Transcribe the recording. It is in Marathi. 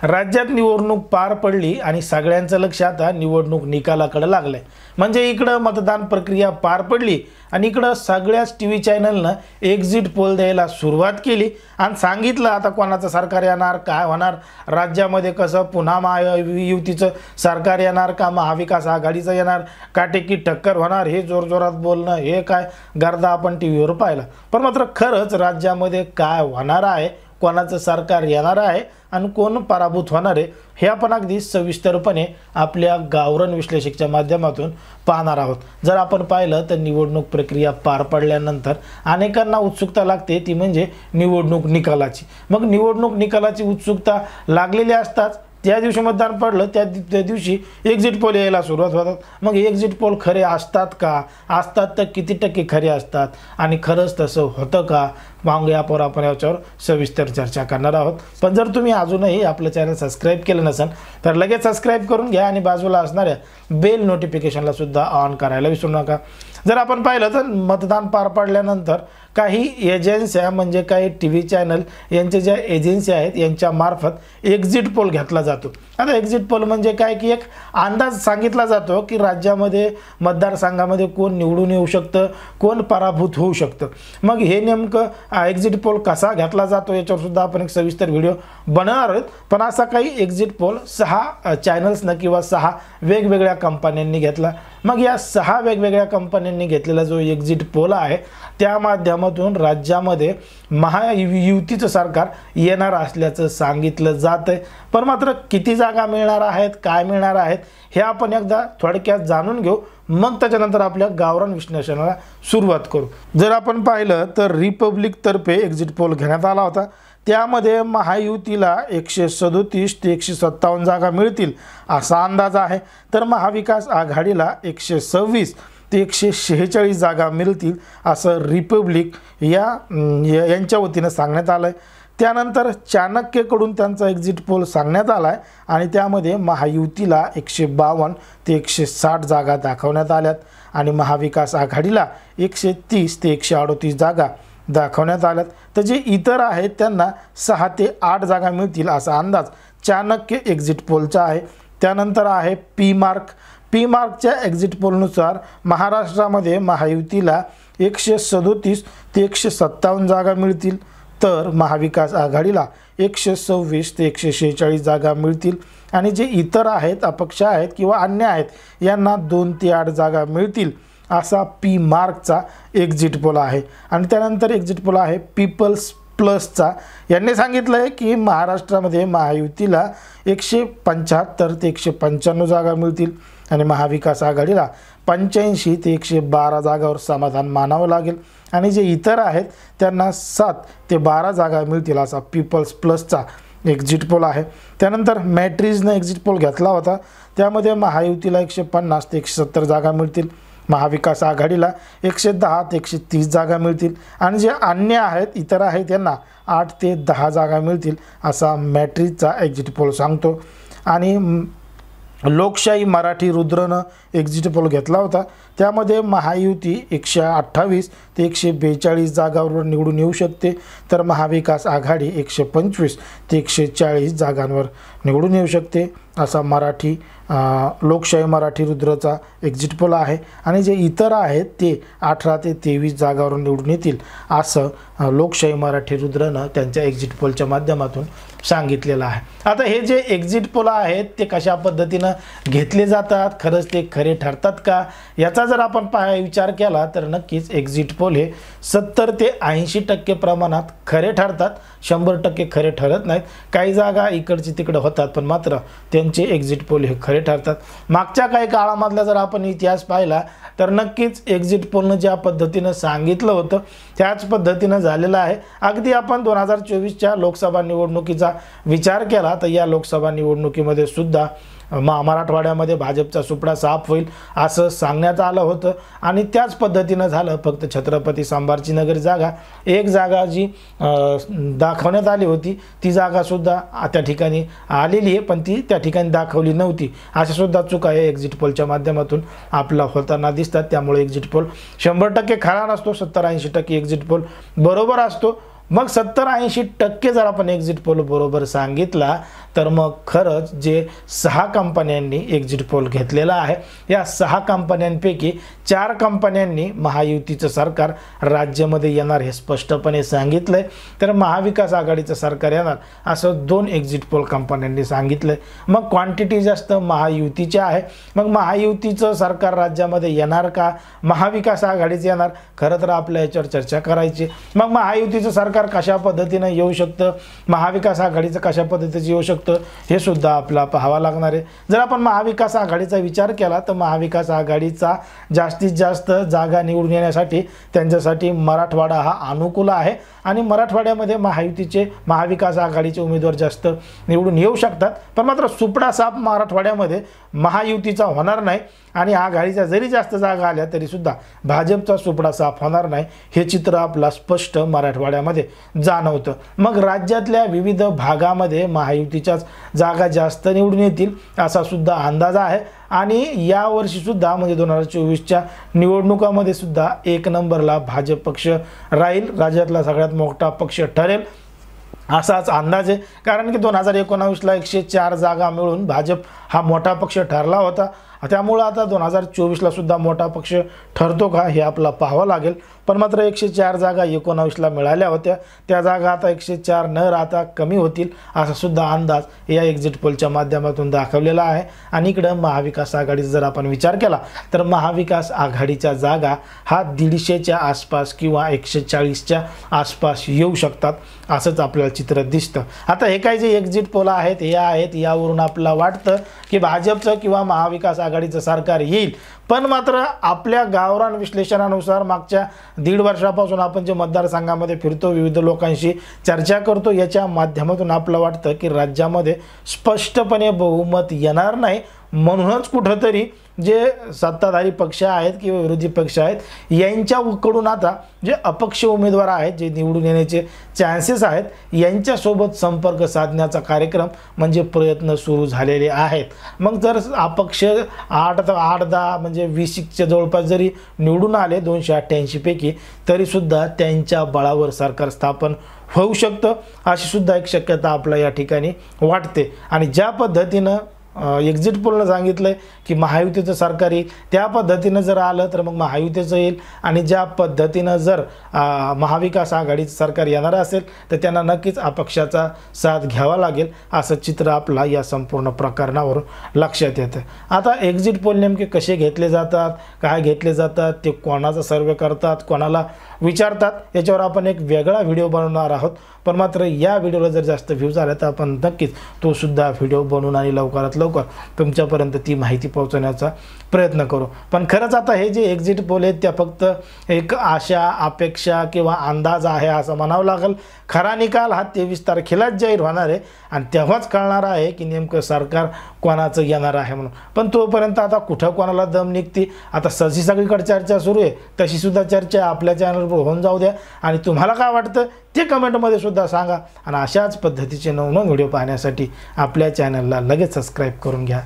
राज्यात निवडणूक पार पडली आणि सगळ्यांचं लक्ष आता निवडणूक निकालाकडे लागलंय। म्हणजे इकडं मतदान प्रक्रिया पार पडली आणि इकडं सगळ्याच टीव्ही चॅनलनं एक्झिट पोल द्यायला सुरुवात केली आणि सांगितलं आता कोणाचं सरकार येणार, काय होणार, राज्यामध्ये कसं पुन्हा महायुतीचं सरकार येणार का महाविकास आघाडीचं येणार, काटेकी टक्कर होणार, हे जोरजोरात बोलणं, हे काय गर्दा आपण टीव्हीवर पाहिला। पण मात्र खरंच राज्यामध्ये काय होणार आहे, कोणाचं सरकार येणार आहे आणि कोण पराभूत होणार आहे हे आपण अगदी सविस्तरपणे आपल्या गावरान विश्लेषकच्या माध्यमातून पाहणार आहोत। जर आपण पाहिलं तर निवडणूक प्रक्रिया पार पडल्यानंतर अनेकांना उत्सुकता लागते, ती म्हणजे निवडणूक निकालाची। मग निवडणूक निकालाची उत्सुकता लागलेली असताच त्या दिवशी मतदान पडलं त्या दिवशी एक्झिट पोल यायला सुरुवात होतात। मग एक्झिट पोल खरे असतात का, असतात तर किती टक्के खरे असतात आणि खरंच तसं होतं का, मागून आपण याच्यावर सविस्तर चर्चा करणार आहोत। पण जर तुम्ही अजूनही आपलं चॅनल सबस्क्राईब केलं नसेल तर लगेच सबस्क्राईब करून घ्या आणि बाजूला असणाऱ्या बेल नोटिफिकेशनला सुद्धा ऑन करायला विसरू नका। जर आपण पाहिलं तर मतदान पार पडल्यानंतर काही एजन्स्या म्हणजे काही टीव्ही चॅनल यांचे ज्या एजन्सी आहेत यांच्या मार्फत एक्झिट पोल घेतला जातो। आता एक्झिट पोल म्हणजे काय की एक अंदाज सांगितला जातो की राज्यामध्ये मतदारसंघामध्ये कोण निवडून येऊ शकतं, कोण पराभूत होऊ शकतं। मग हे नेमकं एक्झिट पोल कसा घेतला जातो याच्यावर सुद्धा आपण एक सविस्तर व्हिडिओ बनवणार आहोत। पण असा काही एक्झिट पोल 6 चॅनल्सनं किंवा 6 वेगवेगळ्या कंपन्यांनी घेतला। मग या 6 वेगवेगळ्या कंपन्यांनी घेतलेला जो एक्झिट पोल आहे त्या माध्यमातून राज्यामध्ये महायुतीचं सरकार येणार असल्याचं सांगितलं जातंय। पण मात्र किती जागा मिळणार आहेत, काय मिळणार आहेत हे आपण एकदा थोडक्यात जाणून घेऊ, मग त्याच्यानंतर आपल्या गावरान विश्लेषणाला सुरुवात करू। जर आपण पाहिलं तर रिपब्लिक तर्फे एक्झिट पोल घेण्यात आला होता, त्यामध्ये महायुतीला 137 ते 157 जागा मिळतील असा अंदाज आहे, तर महाविकास आघाडीला 126 ते 146 जागा मिळतील असं रिपब्लिक यांच्या वतीनं सांगण्यात आलं आहे। त्यानंतर चाणक्यकडून त्यांचा एक्झिट पोल सांगण्यात आला आहे आणि त्यामध्ये महायुतीला 152 ते 160 जागा दाखवण्यात आल्यात आणि महाविकास आघाडीला 130 ते 138 जागा दाखवण्यात आल्यात। तर जे इतर आहेत त्यांना 6 ते 8 जागा मिळतील असा अंदाज चाणक्य एक्झिट पोलचा आहे। त्यानंतर आहे पी मार्कच्या एक्झिट पोलनुसार महाराष्ट्रामध्ये महायुतीला 137 ते 157 जागा मिळतील, तर महाविकास आघाडीला 126 ते 146 जागा मिळतील आणि जे इतर आहेत, अपक्ष आहेत किंवा अन्य आहेत यांना 2 ते 8 जागा मिळतील असा पी मार्कचा एक्झिट पोल आहे। आणि त्यानंतर एक्झिट पोल आहे पीपल्स प्लसचा, यांनी सांगितलं आहे की महाराष्ट्रामध्ये महायुतीला 175 ते 195 जागा मिळतील आणि महाविकास आघाडीला 85 ते 112 जागावर समाधान मानावं लागेल आणि जे इतर आहेत त्यांना 7 ते 12 जागा मिळतील असा पीपल्स प्लसचा एक्झिट पोल आहे। त्यानंतर मॅट्रिजनं एक्झिट पोल घेतला होता, त्यामध्ये महायुतीला 150 ते 170 जागा मिळतील, महाविकास आघाडीला 110 ते 130 जागा मिळतील आणि जे अन्य आहेत, इतर आहेत त्यांना 8 ते 10 जागा मिळतील असा मॅट्रिजचा एक्झिट पोल सांगतो। आणि लोकशाही मराठी रुद्रनं एक्झिट पोल घेतला होता, त्यामध्ये महायुती 128 ते 142 जागांवर निवडून येऊ शकते, तर महाविकास आघाडी 125 ते 140 जागांवर निवडून येऊ शकते असा लोकशाही मराठी रुद्रचा एक्झिट पोल आहे। आणि जे इतर आहेत ते 18 ते 23 जागांवर निवडून येतील असं लोकशाही मराठी रुद्रनं त्यांच्या एक्झिट पोलच्या माध्यमातून सांगितलेलं आहे। आता हे जे एक्झिट पोल आहेत ते कशा पद्धतीनं घेतले जातात, खरंच ते खरे ठरतात का याचा जर आपण विचार केला तर नक्कीच एक्झिट पोल हे 70 ते 80% प्रमाणात खरे ठरतात, 100% खरे ठरत नाहीत। काही जागा इकडची तिकडे होतात पण मात्र त्यांचे एक्झिट पोल हे खरे ठरतात। मागच्या काही काळामधला जर आपण इतिहास पाहिला तर नक्कीच एक्झिट पोलनं ज्या पद्धतीनं सांगितलं होतं त्याच पद्धतीनं झालेलं आहे। अगदी आपण 2024च्या लोकसभा निवडणुकीचा विचार केला तर या लोकसभा निवडणुकीमध्ये सुद्धा मराठवाड्यामध्ये भाजपचा सुपडा साफ होईल असं सांगण्यात आलं होतं आणि त्याच पद्धतीनं झालं। फक्त छत्रपती संभाजीनगर जागा, एक जागा जी दाखवण्यात आली होती ती जागासुद्धा त्या ठिकाणी आलेली आहे पण ती त्या ठिकाणी दाखवली नव्हती, अशा सुद्धा चुका आहे एक्झिट पोलच्या माध्यमातून आपला होताना दिसतात। त्यामुळे एक्झिट पोल 100% खरा नसतो, 70-80% एक्झिट पोल बरोबर असतो। मग 70-80% जर आपण एक्झिट पोल बरोबर सांगितला तर मग खरंच जे 6 कंपन्यांनी एक्झिट पोल घेतलेला आहे या 6 कंपन्यांपैकी 4 कंपन्यांनी महायुतीचं सरकार राज्यामध्ये येणार हे स्पष्टपणे सांगितलंय, तर महाविकास आघाडीचं सरकार येणार असं 2 एक्झिट पोल कंपन्यांनी सांगितलंय। मग क्वांटिटी जास्त महायुतीची आहे। मग महायुतीचं सरकार राज्यामध्ये येणार का महाविकास आघाडीचं येणार, खरं तर आपल्या याच्यावर चर्चा करायची। मग महायुतीचं सरकार कशा पद्धतीने येऊ शकतं, महाविकास आघाडीचं कशा पद्धतीचं येऊ शकतं हे सुद्धा आपल्याला पाहावं लागणार आहे। जर आपण महाविकास आघाडीचा विचार केला तर महाविकास आघाडीचा जास्तीत जास्त जागा निवडून येण्यासाठी त्यांच्यासाठी मराठवाडा हा अनुकूल आहे आणि मराठवाड्यामध्ये महाविकास आघाडीचे उमेदवार जास्त निवडून येऊ शकतात। पण मात्र सुपडा साप मराठवाड्यामध्ये महायुतीचा होणार नाही आणि आघाडीच्या जरी जास्त जागा आल्या तरी सुद्धा भाजपचा सुपडा साफ होणार नाही हे चित्र आपला स्पष्ट मराठवाड्यामध्ये जाणवतं। मग राज्यातल्या विविध भागामध्ये महायुतीच्याच जागा जास्त निवडून येतील असा सुद्धा अंदाज आहे आणि या वर्षी सुद्धा म्हणजे 2024च्या निवडणुकामध्ये सुद्धा 1 नंबरला भाजप पक्ष राहील, राज्यातला सगळ्यात मोठा पक्ष ठरेल असाच अंदाज आहे। कारण की 2019ला 104 जागा मिळून भाजप हा मोठा पक्ष ठरला होता, त्यामुळे आता 2024ला सुद्धा मोठा पक्ष ठरतो का हे आपला पाहावं लागेल। पण मात्र 104 जागा 19ला मिळाल्या होत्या, त्या जागा आता 104 न राहता कमी होतील असा सुद्धा अंदाज या एक्झिट पोलच्या माध्यमातून दाखवलेला आहे। आणि इकडे महाविकास आघाडीचा जर आपण विचार केला तर महाविकास आघाडीच्या जागा हा 150च्या आसपास किंवा 140च्या आसपास येऊ शकतात असंच आपल्याला चित्र दिसतं। आता हे काय जे एक्झिट पोल आहेत हे आहेत यावरून आपल्याला वाटतं की भाजपचं किंवा महाविकास आघाडीचं सरकार येईल। पण मात्र आपल्या गावरान विश्लेषणानुसार मागच्या 1.5 वर्षापासून आपण जे मतदारसंघामध्ये फिरतो, विविध लोकांशी चर्चा करतो, याच्या माध्यमातून आपलं वाटतं की राज्यामध्ये स्पष्टपणे बहुमत येणार नाही। म्हणूनच कुठंतरी जे सत्ताधारी पक्ष आहेत किंवा विरोधी पक्ष आहेत यांच्याकडून आता जे अपक्ष उमेदवार आहेत जे निवडून येण्याचे चान्सेस आहेत यांच्यासोबत संपर्क साधण्याचा कार्यक्रम म्हणजे प्रयत्न सुरू झालेले आहेत। मग जर अपक्ष 8-10 म्हणजे 20च्या जवळपास जरी निवडून आले 288 पैकी तरीसुद्धा त्यांच्या बळावर सरकार स्थापन होऊ शकतं अशी सुद्धा एक शक्यता आपल्या या ठिकाणी वाटते। आणि ज्या पद्धतीनं एक्झिट पोलनं सांगितलं की महायुतीचं सरकार येईल त्या पद्धतीनं जर आलं तर मग महायुतीचं येईल आणि ज्या पद्धतीनं जर महाविकास आघाडीचं सरकार येणार असेल तर त्यांना नक्कीच अपक्षाचा साथ घ्यावा लागेल असं चित्र आपला या संपूर्ण प्रकरणावरून लक्षात येतं। आता एक्झिट पोल नेमके कसे घेतले जातात, काय घेतले जातात, ते कोणाचा सर्वे करतात, कोणाला विचारतात याच्यावर आपण एक वेगळा व्हिडिओ बनवणार आहोत। पण मात्र या व्हिडिओला जर जास्त व्ह्यूज आले तर आपण नक्कीच तो सुद्धा व्हिडिओ बनवून आणि लवकरात लवकर तुमच्यापर्यंत ती माहिती पोहोचवण्याचा प्रयत्न करू। पण खरंच आता हे जे एक्झिट पोल आहेत त्या फक्त एक आशा अपेक्षा किंवा अंदाज आहे असं म्हणावं लागेल। खरा निकाल हा 23 तारखेलाच जाहीर होणार आहे आणि तेव्हाच कळणार आहे की नेमकं सरकार कोणाचं येणार आहे म्हणून। पण तोपर्यंत आता कुठं कोणाला दम निघते आता सगळीकडे चर्चा सुरू आहे, तशी सुद्धा चर्चा आपल्या चॅनलवर होऊन जाऊ द्या आणि तुम्हाला काय वाटतं ते कमेंटमध्ये सुद्धा सांगा। आणि अशाच पद्धतीचे नवनवीन व्हिडिओ पाहण्यासाठी आपल्या चॅनलला लगेच सबस्क्राईब करून घ्या।